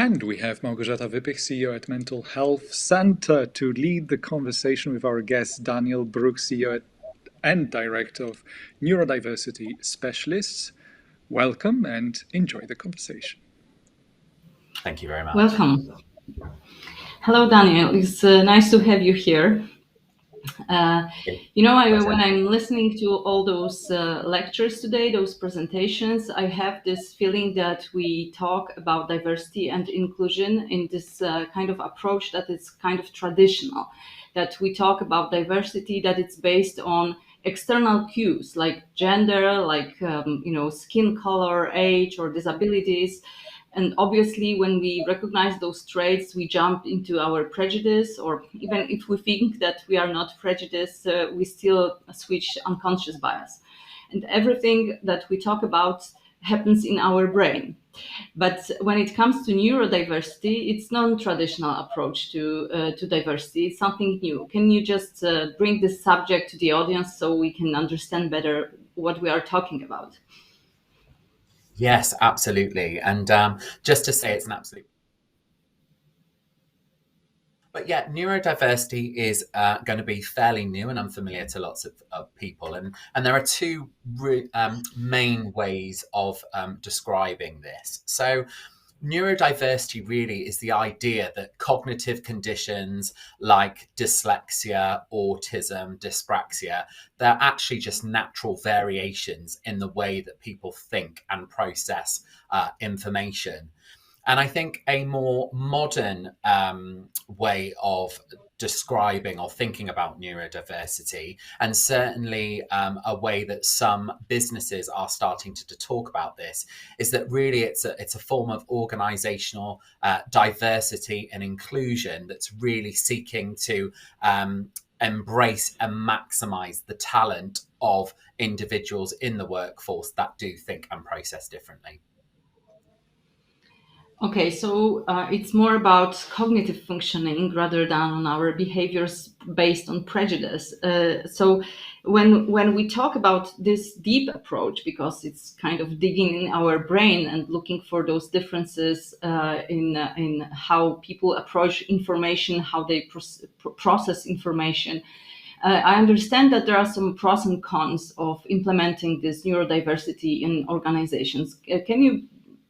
And we have Małgorzata Wypych, CEO at Mental Health Center, to lead the conversation with our guest, Daniel Brooke, CEO and Director of Neurodiversity Specialists. Welcome and enjoy the conversation. Thank you very much. Welcome. Hello, Daniel. It's nice to have you here. When I'm listening to all those lectures today, those presentations, I have this feeling that we talk about diversity and inclusion in this kind of approach that is kind of traditional, that we talk about diversity, that it's based on external cues like gender, like, skin color, age, or disabilities. And obviously, when we recognize those traits, we jump into our prejudice, or even if we think that we are not prejudiced, we still switch unconscious bias. And everything that we talk about happens in our brain. But when it comes to neurodiversity, it's non-traditional approach to diversity. It's something new. Can you just bring this subject to the audience so we can understand better what we are talking about? Yes, absolutely. And just to say, it's an absolute. But yeah, neurodiversity is going to be fairly new and unfamiliar to lots of people. And there are two main ways of describing this. So neurodiversity really is the idea that cognitive conditions like dyslexia, autism, dyspraxia, they're actually just natural variations in the way that people think and process information. And I think a more modern way of describing or thinking about neurodiversity, and certainly a way that some businesses are starting to talk about this, is that really it's a form of organizational diversity and inclusion that's really seeking to embrace and maximize the talent of individuals in the workforce that do think and process differently. Okay, so it's more about cognitive functioning rather than on our behaviors based on prejudice. So when we talk about this deep approach, because it's kind of digging in our brain and looking for those differences in how people approach information, how they process information, I understand that there are some pros and cons of implementing this neurodiversity in organizations. Can you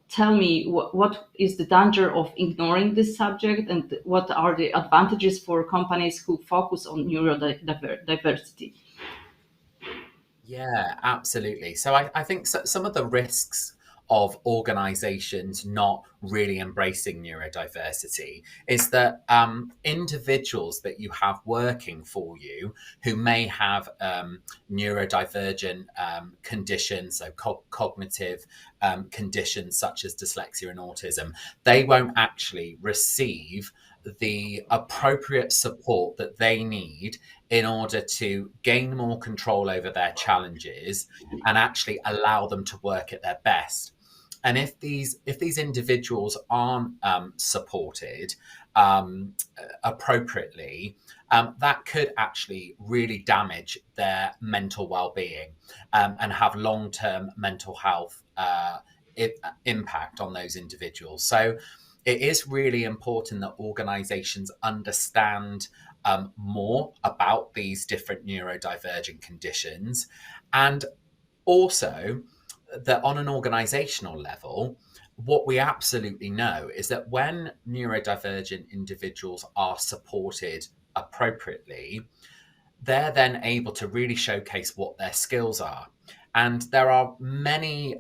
tell me what is the danger of ignoring this subject, and what are the advantages for companies who focus on neurodiversity? Yeah, absolutely. So I think some of the risks of organizations not really embracing neurodiversity is that individuals that you have working for you who may have neurodivergent conditions, so cognitive conditions such as dyslexia and autism, they won't actually receive the appropriate support that they need in order to gain more control over their challenges and actually allow them to work at their best. And if these individuals aren't supported appropriately, that could actually really damage their mental well-being and have long-term mental health impact on those individuals. So it is really important that organizations understand more about these different neurodivergent conditions, and also that on an organizational level, what we absolutely know is that when neurodivergent individuals are supported appropriately, they're then able to really showcase what their skills are. And there are many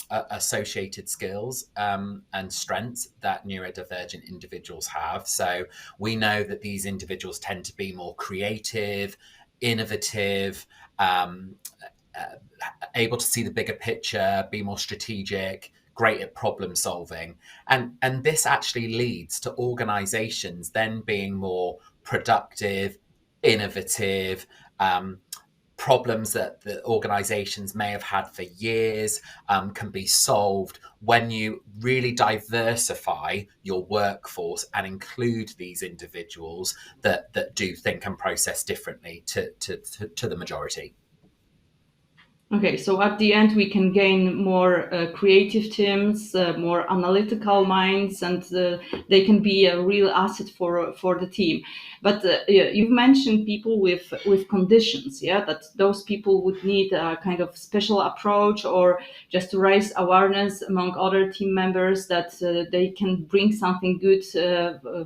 associated skills and strengths that neurodivergent individuals have. So we know that these individuals tend to be more creative, innovative, able to see the bigger picture, be more strategic, great at problem solving. And this actually leads to organizations then being more productive, innovative, problems that the organizations may have had for years can be solved when you really diversify your workforce and include these individuals that do think and process differently to the majority. Okay, so at the end we can gain more creative teams, more analytical minds, and they can be a real asset for the team. But yeah, you've mentioned people with conditions, yeah, that those people would need a kind of special approach, or just to raise awareness among other team members that they can bring something good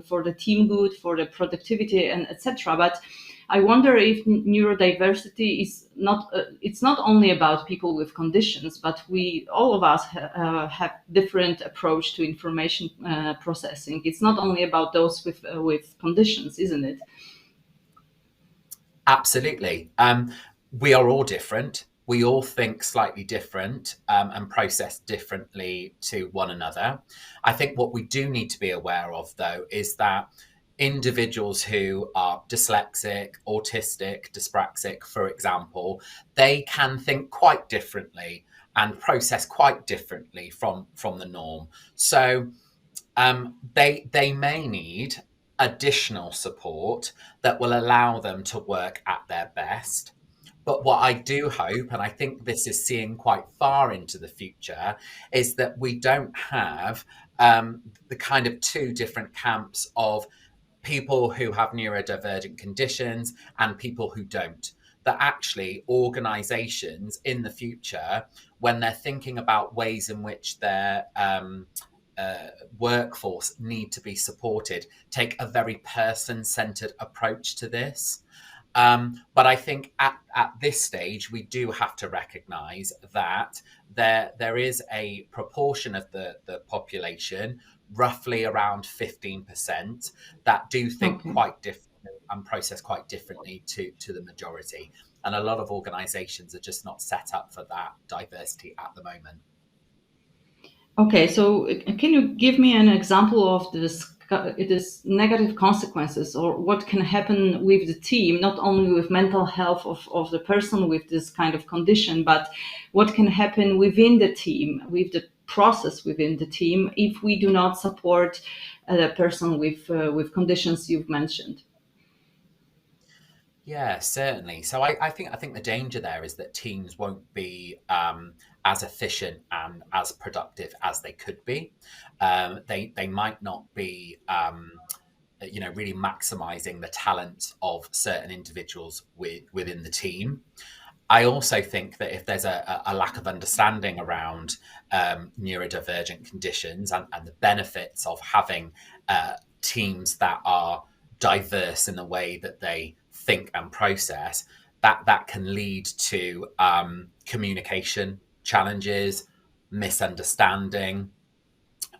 for the team, good for the productivity, and etc. But I wonder if neurodiversity is not, it's not only about people with conditions, but we, all of us have different approach to information processing. It's not only about those with conditions, isn't it? Absolutely. We are all different. We all think slightly different and process differently to one another. I think what we do need to be aware of, though, is that individuals who are dyslexic, autistic, dyspraxic, for example, they can think quite differently and process quite differently from the norm. So they may need additional support that will allow them to work at their best. But what I do hope, and I think this is seeing quite far into the future, is that we don't have the kind of two different camps of people who have neurodivergent conditions and people who don't. That actually organizations in the future, when they're thinking about ways in which their workforce need to be supported, take a very person-centered approach to this. But I think at this stage, we do have to recognize that there is a proportion of the population, roughly around 15%, that do think Okay. quite differently and process quite differently to the majority. And a lot of organizations are just not set up for that diversity at the moment. Okay, so can you give me an example of this negative consequences, or what can happen with the team, not only with mental health of the person with this kind of condition, but what can happen within the team, with the process within the team, if we do not support the person with conditions you've mentioned? Yeah, certainly. So I think the danger there is that teams won't be as efficient and as productive as they could be. They might not be really maximizing the talent of certain individuals within the team. I also think that if there's a lack of understanding around neurodivergent conditions and the benefits of having teams that are diverse in the way that they think and process, that can lead to communication challenges, misunderstanding.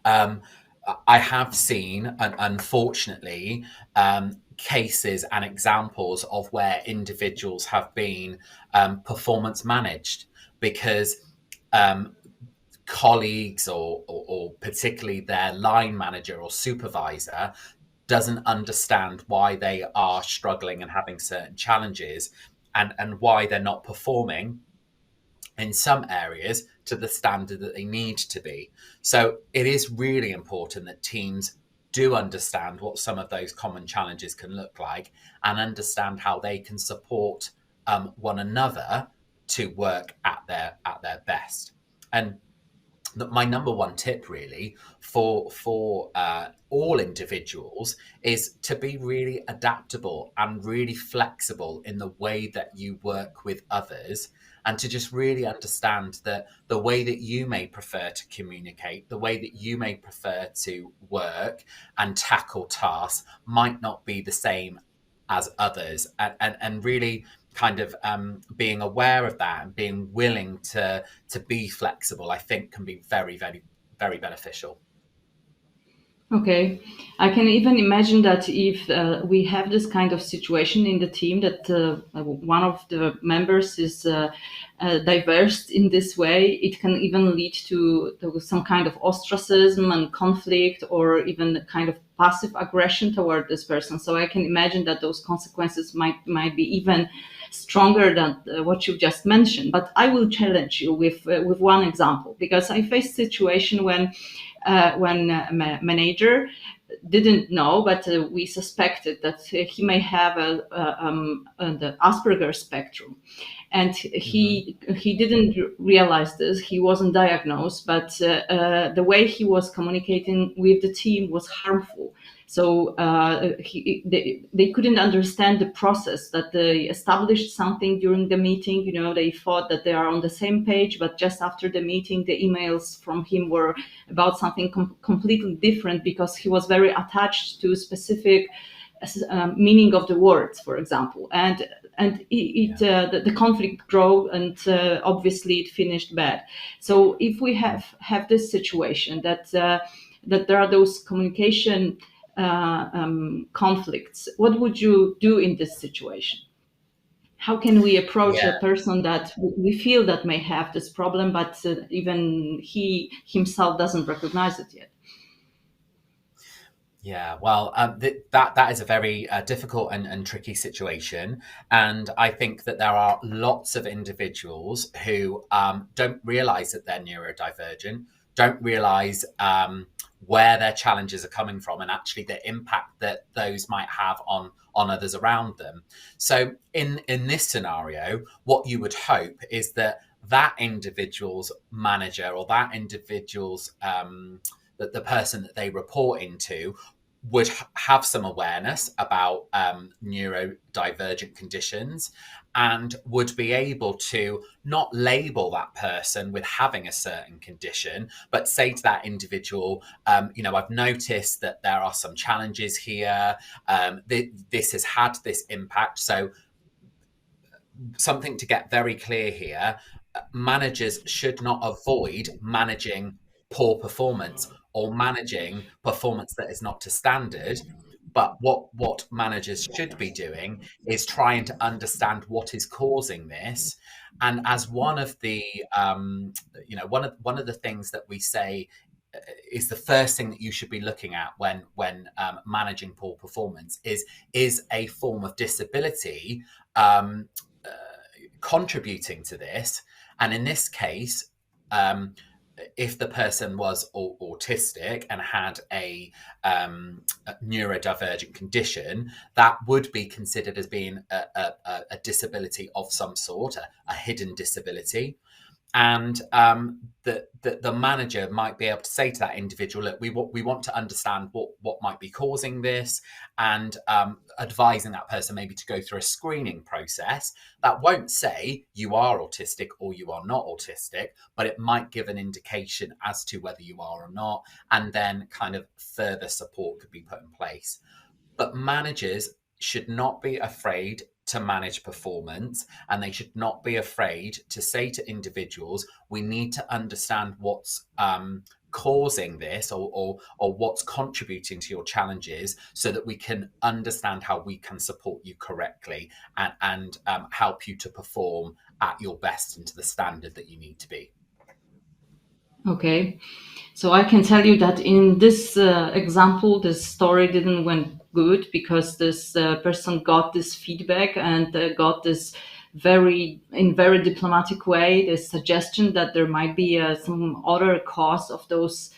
Um, I have seen, unfortunately, cases and examples of where individuals have been performance managed because um, colleagues or particularly their line manager or supervisor doesn't understand why they are struggling and having certain challenges and why they're not performing in some areas to the standard that they need to be. So it is really important that teams do understand what some of those common challenges can look like and understand how they can support one another to work at their best. And my number one tip really for all individuals is to be really adaptable and really flexible in the way that you work with others, and to just really understand that the way that you may prefer to communicate, the way that you may prefer to work and tackle tasks might not be the same as others, and really kind of being aware of that and being willing to be flexible, I think can be very, very, very beneficial. Okay, I can even imagine that if we have this kind of situation in the team that one of the members is diverse in this way, it can even lead to some kind of ostracism and conflict, or even a kind of passive aggression toward this person. So I can imagine that those consequences might be even stronger than what you just mentioned. But I will challenge you with one example, because I faced a situation when manager didn't know, but we suspected that he may have the Asperger spectrum. And he didn't realize this. He wasn't diagnosed, but the way he was communicating with the team was harmful. So they couldn't understand the process, that they established something during the meeting. You know, they thought that they are on the same page, but just after the meeting, the emails from him were about something completely different, because he was very attached to specific meaning of the words, for example. And the conflict grew, and obviously it finished bad. So if we have this situation that there are those communication conflicts, what would you do in this situation? How can we approach a person that we feel that may have this problem, but even he himself doesn't recognize it yet? Yeah, well, that is a very difficult and tricky situation. And I think that there are lots of individuals who don't realize that they're neurodivergent, don't realize where their challenges are coming from, and actually the impact that those might have on others around them. So in this scenario, what you would hope is that individual's manager, or that individual's that the person that they report into, would have some awareness about neurodivergent conditions, and would be able to not label that person with having a certain condition, but say to that individual, I've noticed that there are some challenges here. This has had this impact. So something to get very clear here: managers should not avoid managing poor performance or managing performance that is not to standard. But what managers should be doing is trying to understand what is causing this. And as one of the one of the things that we say is the first thing that you should be looking at when managing poor performance is a form of disability contributing to this. And in this case, if the person was autistic and had a neurodivergent condition, that would be considered as being a disability of some sort, a hidden disability. And the manager might be able to say to that individual, look, we want to understand what might be causing this, and advising that person maybe to go through a screening process that won't say you are autistic or you are not autistic, but it might give an indication as to whether you are or not, and then kind of further support could be put in place. But managers should not be afraid to manage performance, and they should not be afraid to say to individuals, we need to understand what's causing this, or what's contributing to your challenges, so that we can understand how we can support you correctly, and help you to perform at your best and to the standard that you need to be. Okay, so I can tell you that in this example, this story didn't went good, because this person got this feedback and got this very diplomatic way, this suggestion that there might be some other cause of those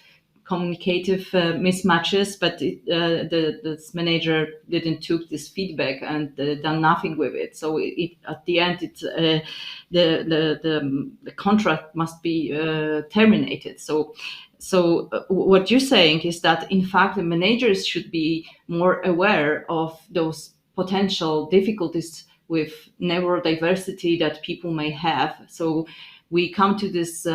communicative mismatches, but this manager didn't took this feedback and done nothing with it. So at the end, it's the contract must be terminated. So what you're saying is that, in fact, the managers should be more aware of those potential difficulties with neurodiversity that people may have. So we come to this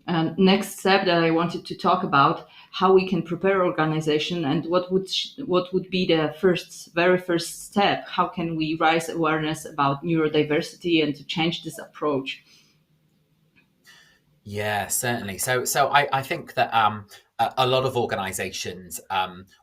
next step that I wanted to talk about: how we can prepare organization, and what would be the very first step. How can we raise awareness about neurodiversity and to change this approach? Yeah, certainly. So I think that a lot of organizations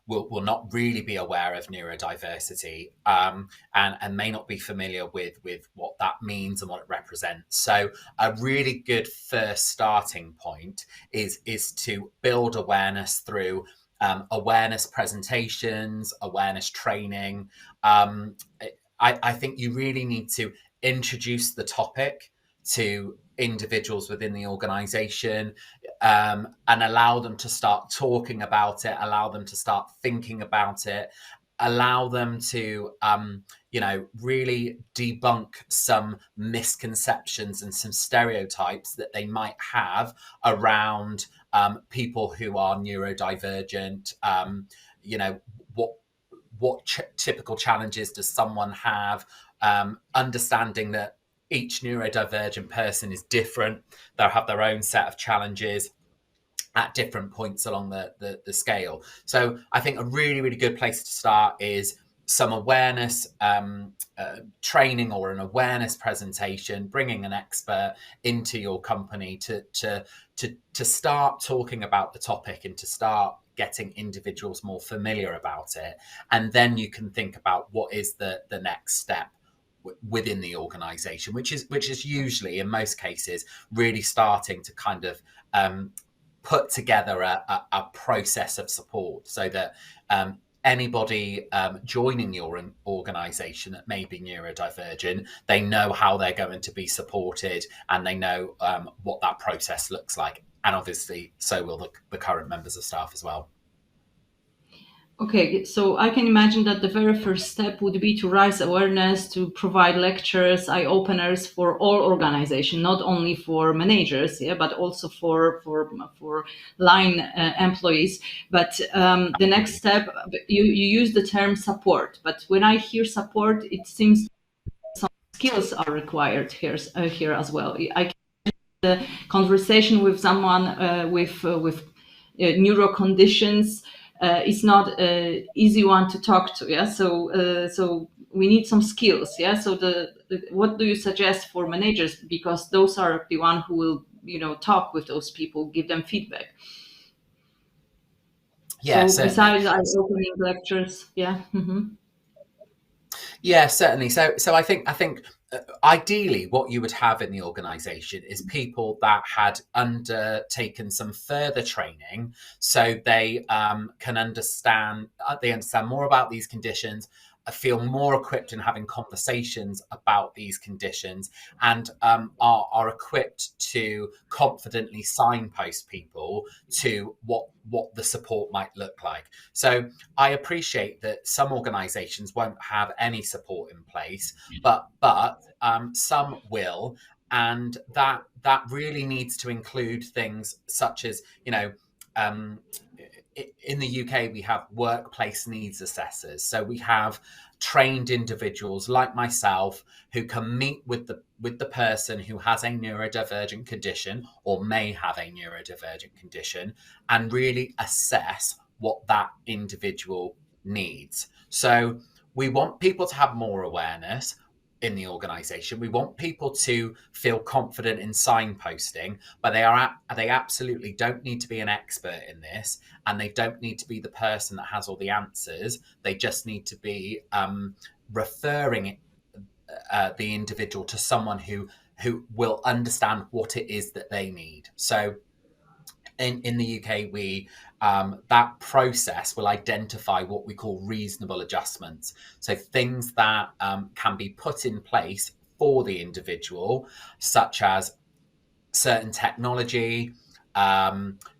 will not really be aware of neurodiversity, and may not be familiar with what that means and what it represents. So a really good first starting point is to build awareness through awareness presentations, awareness training. I think you really need to introduce the topic to individuals within the organization. and allow them to start talking about it, allow them to start thinking about it, allow them to, really debunk some misconceptions and some stereotypes that they might have around people who are neurodivergent. What typical challenges does someone have? Understanding that each neurodivergent person is different. They'll have their own set of challenges at different points along the scale. So I think a really, really good place to start is some awareness training or an awareness presentation, bringing an expert into your company to start talking about the topic and to start getting individuals more familiar about it. And then you can think about what is the next step within the organization, which is usually, in most cases, really starting to kind of put together a process of support so that anybody joining your organization that may be neurodivergent, they know how they're going to be supported, and they know what that process looks like. And obviously, so will the current members of staff as well. Okay, so I can imagine that the very first step would be to raise awareness, to provide lectures, eye-openers for all organizations, not only for managers, but also for line employees. But the next step, you use the term support. But when I hear support, it seems some skills are required here as well. I can the conversation with someone with neuro conditions. It's not an easy one to talk to, yeah. So we need some skills, yeah. So what do you suggest for managers, because those are the one who will talk with those people, give them feedback. Yeah. So besides opening lectures, yeah. Mm-hmm. Yeah, certainly. So I think ideally what you would have in the organization is people that had undertaken some further training, so they can understand more about these conditions, feel more equipped in having conversations about these conditions, and are equipped to confidently signpost people to what the support might look like. So I appreciate that some organizations won't have any support in place, but some will, and that really needs to include things such as, in the UK, we have workplace needs assessors. So we have trained individuals like myself who can meet with the person who has a neurodivergent condition or may have a neurodivergent condition and really assess what that individual needs. So we want people to have more awareness in the organization. We want people to feel confident in signposting, but they absolutely don't need to be an expert in this, and they don't need to be the person that has all the answers. They just need to be referring the individual to someone who will understand what it is that they need. So in the UK, we that process will identify what we call reasonable adjustments. So things that can be put in place for the individual, such as certain technology,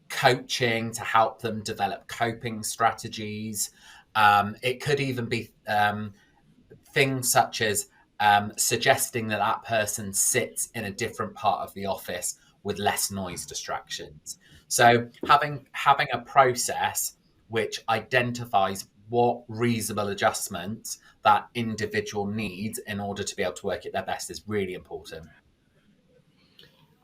coaching to help them develop coping strategies. It could even be things such as suggesting that person sits in a different part of the office with less noise distractions. So having a process which identifies what reasonable adjustments that individual needs in order to be able to work at their best is really important.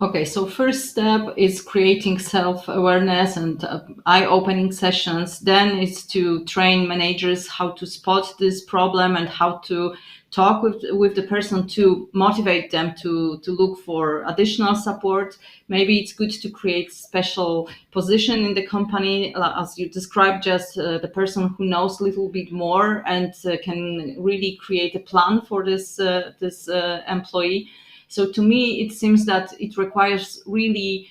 Okay, so first step is creating self-awareness and eye-opening sessions. Then it's to train managers how to spot this problem and how to talk with the person to motivate them to look for additional support. Maybe it's good to create special position in the company, as you described, just the person who knows a little bit more and can really create a plan for this employee. So to me, it seems that it requires really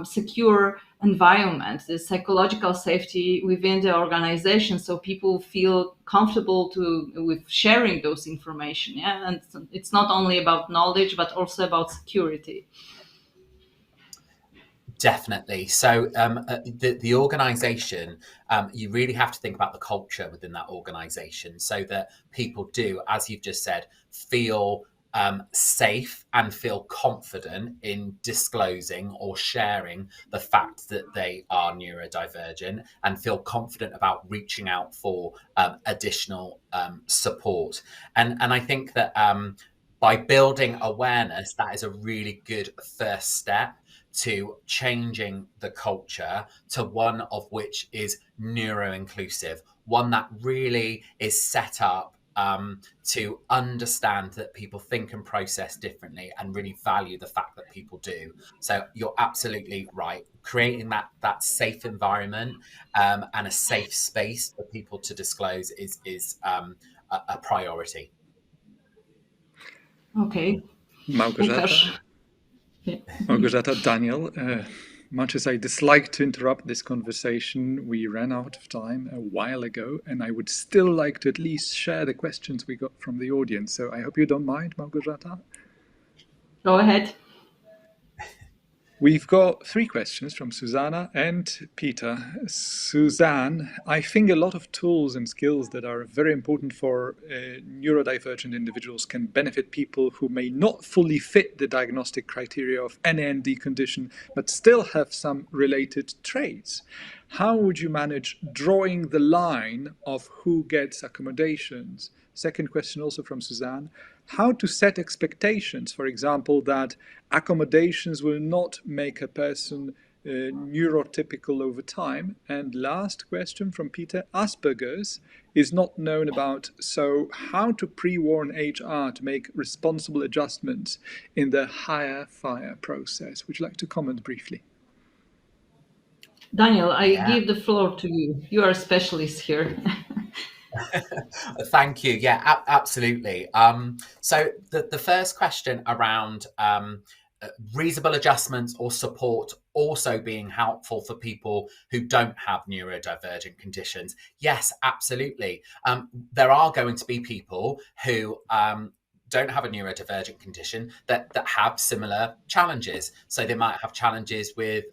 secure environment, the psychological safety within the organization, so people feel comfortable with sharing those information. Yeah, and it's not only about knowledge, but also about security. Definitely. So the organization, you really have to think about the culture within that organization so that people do, as you've just said, feel safe and feel confident in disclosing or sharing the fact that they are neurodivergent and feel confident about reaching out for additional support. And I think that by building awareness, that is a really good first step to changing the culture to one of which is neuro-inclusive, one that really is set up to understand that people think and process differently and really value the fact that people do. So you're absolutely right. Creating that safe environment and a safe space for people to disclose is a priority. Okay. Małgorzata, Małgorzata, Daniel, much as I dislike to interrupt this conversation, we ran out of time a while ago, and I would still like to at least share the questions we got from the audience. So I hope you don't mind, Małgorzata. Go ahead. We've got 3 questions from Susanna and Peter. Suzanne, I think a lot of tools and skills that are very important for neurodivergent individuals can benefit people who may not fully fit the diagnostic criteria of NAND condition, but still have some related traits. How would you manage drawing the line of who gets accommodations? Second question also from Suzanne. How to set expectations, for example, that accommodations will not make a person neurotypical over time. And last question from Peter, Asperger's is not known about, so how to pre-warn HR to make responsible adjustments in the hire fire process? Would you like to comment briefly? Daniel, I give the floor to you. You are a specialist here. Thank you. Yeah, absolutely. So the first question around reasonable adjustments or support also being helpful for people who don't have neurodivergent conditions. Yes, absolutely. There are going to be people who don't have a neurodivergent condition that have similar challenges. So they might have challenges with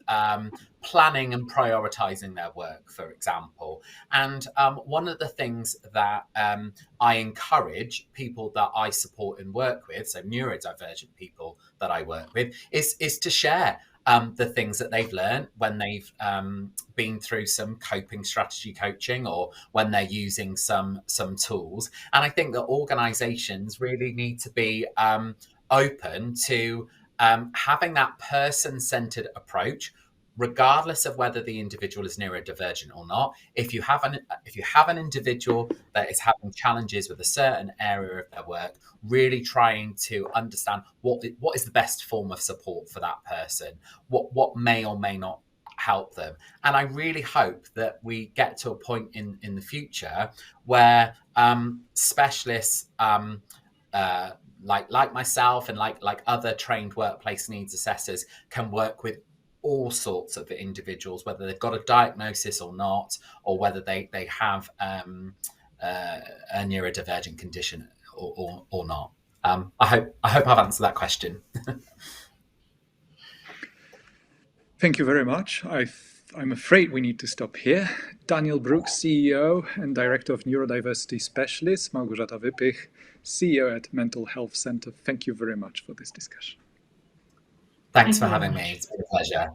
planning and prioritizing their work, for example. And one of the things that I encourage people that I support and work with, so neurodivergent people that I work with, is to share the things that they've learned when they've been through some coping strategy coaching or when they're using some tools. And I think that organizations really need to be open to having that person-centered approach, regardless of whether the individual is neurodivergent or not. If you have an individual that is having challenges with a certain area of their work, really trying to understand what is the best form of support for that person, what may or may not help them. And I really hope that we get to a point in the future where specialists like myself and like other trained workplace needs assessors can work with all sorts of individuals, whether they've got a diagnosis or not, or whether they have a neurodivergent condition or not. I hope I've answered that question. Thank you very much. I'm afraid we need to stop here. Daniel Brooke, CEO and Director of Neurodiversity Specialists, Małgorzata Wypych, CEO at Mental Health Center. Thank you very much for this discussion. Thanks for having me. It's been a pleasure.